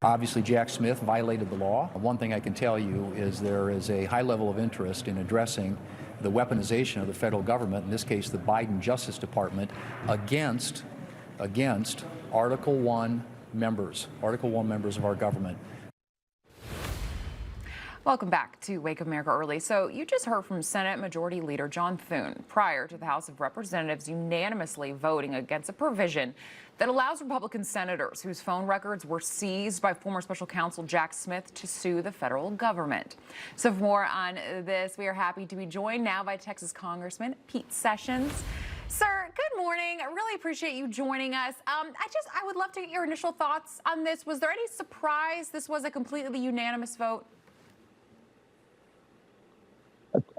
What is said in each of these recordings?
Obviously, Jack Smith violated the law. One thing I can tell you is there is a high level of interest in addressing the weaponization of the federal government, in this case the Biden Justice Department, against Article 1 members of our government. Welcome back to Wake America Early. So you just heard from Senate Majority Leader John Thune prior to the House of Representatives unanimously voting against a provision that allows Republican senators whose phone records were seized by former special counsel Jack Smith to sue the federal government. So for more on this, we are happy to be joined now by Texas Congressman Pete Sessions. Sir, good morning. I really appreciate you joining us. I would love to get your initial thoughts on this. Was there any surprise this was a completely unanimous vote?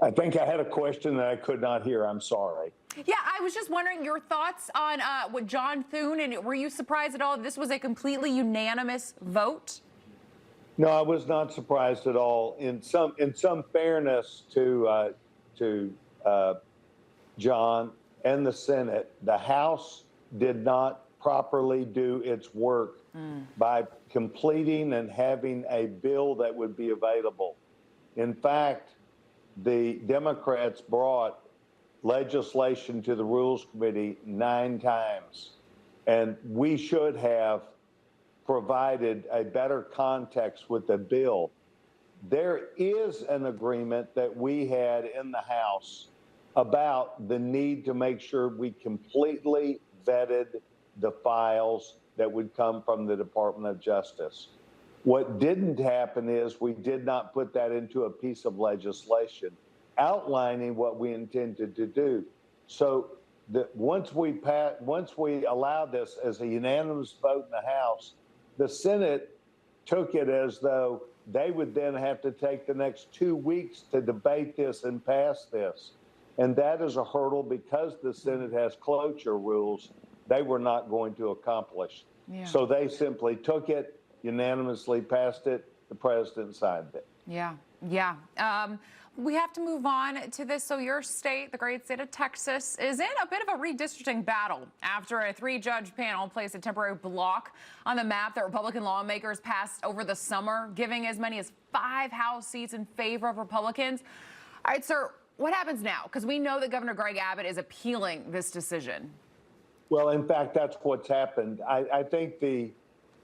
I think I had a question that I could not hear. I'm sorry. Yeah, I was just wondering your thoughts on what John Thune, and were you surprised at all this was a completely unanimous vote? No, I was not surprised at all. In some fairness to John and the Senate, the House did not properly do its work by completing and having a bill that would be available. In fact, the Democrats brought legislation to the Rules Committee 9 times, and we should have provided a better context with the bill. There is an agreement that we had in the House about the need to make sure we completely vetted the files that would come from the Department of Justice. What didn't happen is we did not put that into a piece of legislation outlining what we intended to do. So once we allowed this as a unanimous vote in the House, the Senate took it as though they would then have to take the next 2 weeks to debate this and pass this. And that is a hurdle because the Senate has cloture rules they were not going to accomplish. Yeah. So they simply took it, unanimously passed it, the president signed it. Yeah. We have to move on to this. So your state, the great state of Texas, is in a bit of a redistricting battle after a 3-judge panel placed a temporary block on the map that Republican lawmakers passed over the summer, giving as many as 5 House seats in favor of Republicans. All right, sir, what happens now? Because we know that Governor Greg Abbott is appealing this decision. Well, in fact, that's what's happened. I think the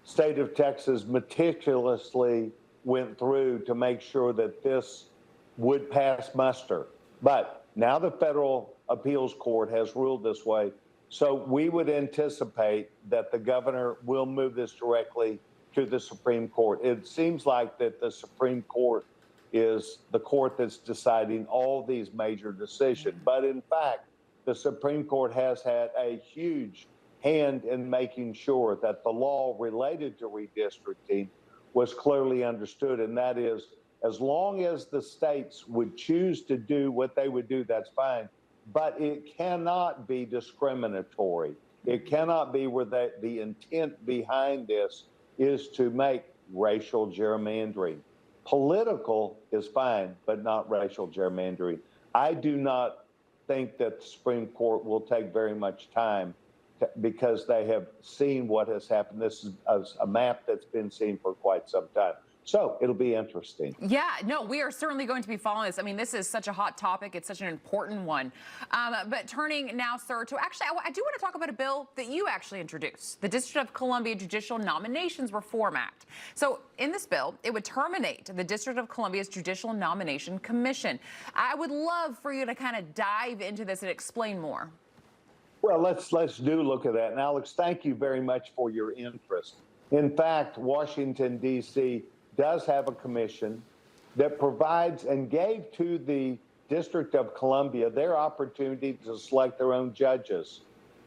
state of Texas meticulously went through to make sure that this would pass muster. But now the federal appeals court has ruled this way. So we would anticipate that the governor will move this directly to the Supreme Court. It seems like that the Supreme Court is the court that's deciding all these major decisions. But in fact, the Supreme Court has had a huge hand in making sure that the law related to redistricting was clearly understood, and that is, as long as the states would choose to do what they would do, that's fine, but it cannot be discriminatory. It cannot be where the intent behind this is to make racial gerrymandering. Political is fine, but not racial gerrymandering. I do not think that the Supreme Court will take very much time because they have seen what has happened. This is a map that's been seen for quite some time. So it'll be interesting. Yeah, no, we are certainly going to be following this. I mean, this is such a hot topic. It's such an important one. But turning now, sir, to actually, I do want to talk about a bill that you actually introduced, the District of Columbia Judicial Nominations Reform Act. So in this bill, it would terminate the District of Columbia's Judicial Nomination Commission. I would love for you to kind of dive into this and explain more. Well, let's do look at that. And Alex, thank you very much for your interest. In fact, Washington, D.C. does have a commission that provides and gave to the District of Columbia their opportunity to select their own judges.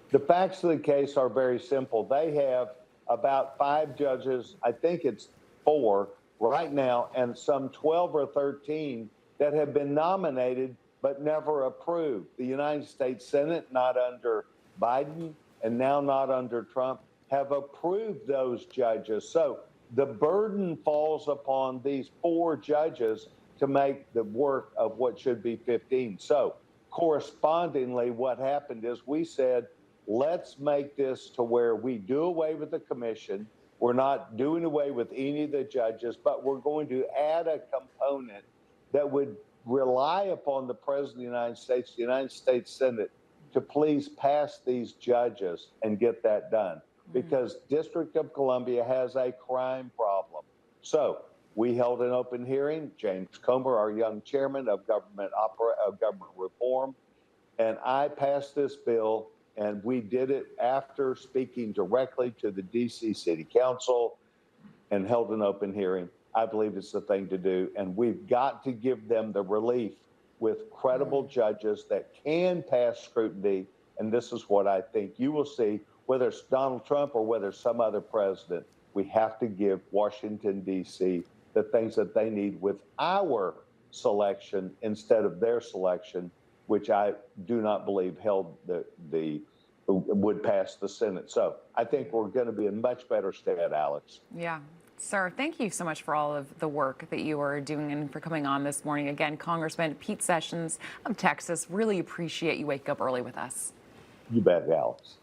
The facts of the case are very simple. They have about 5 judges, I think it's 4 right now, and some 12 or 13 that have been nominated but never approved. The United States Senate, not under Biden and now not under Trump, have approved those judges. So the burden falls upon these 4 judges to make the work of what should be 15. So correspondingly, what happened is we said, let's make this to where we do away with the commission. We're not doing away with any of the judges, but we're going to add a component that would rely upon the President of the United States Senate, to please pass these judges and get that done. Because District of Columbia has a crime problem. So we held an open hearing. James Comer, our young chairman of government reform, and I passed this bill, and we did it after speaking directly to the DC City Council and held an open hearing. I believe it's the thing to do, and we've got to give them the relief with credible judges that can pass scrutiny. And this is what I think you will see, whether it's Donald Trump or whether it's some other president. We have to give Washington, D.C. the things that they need with our selection instead of their selection, which I do not believe would pass the Senate. So I think we're going to be in much better stead, Alex. Yeah. Sir, thank you so much for all of the work that you are doing and for coming on this morning. Again, Congressman Pete Sessions of Texas, really appreciate you waking up early with us. You bet, Alex.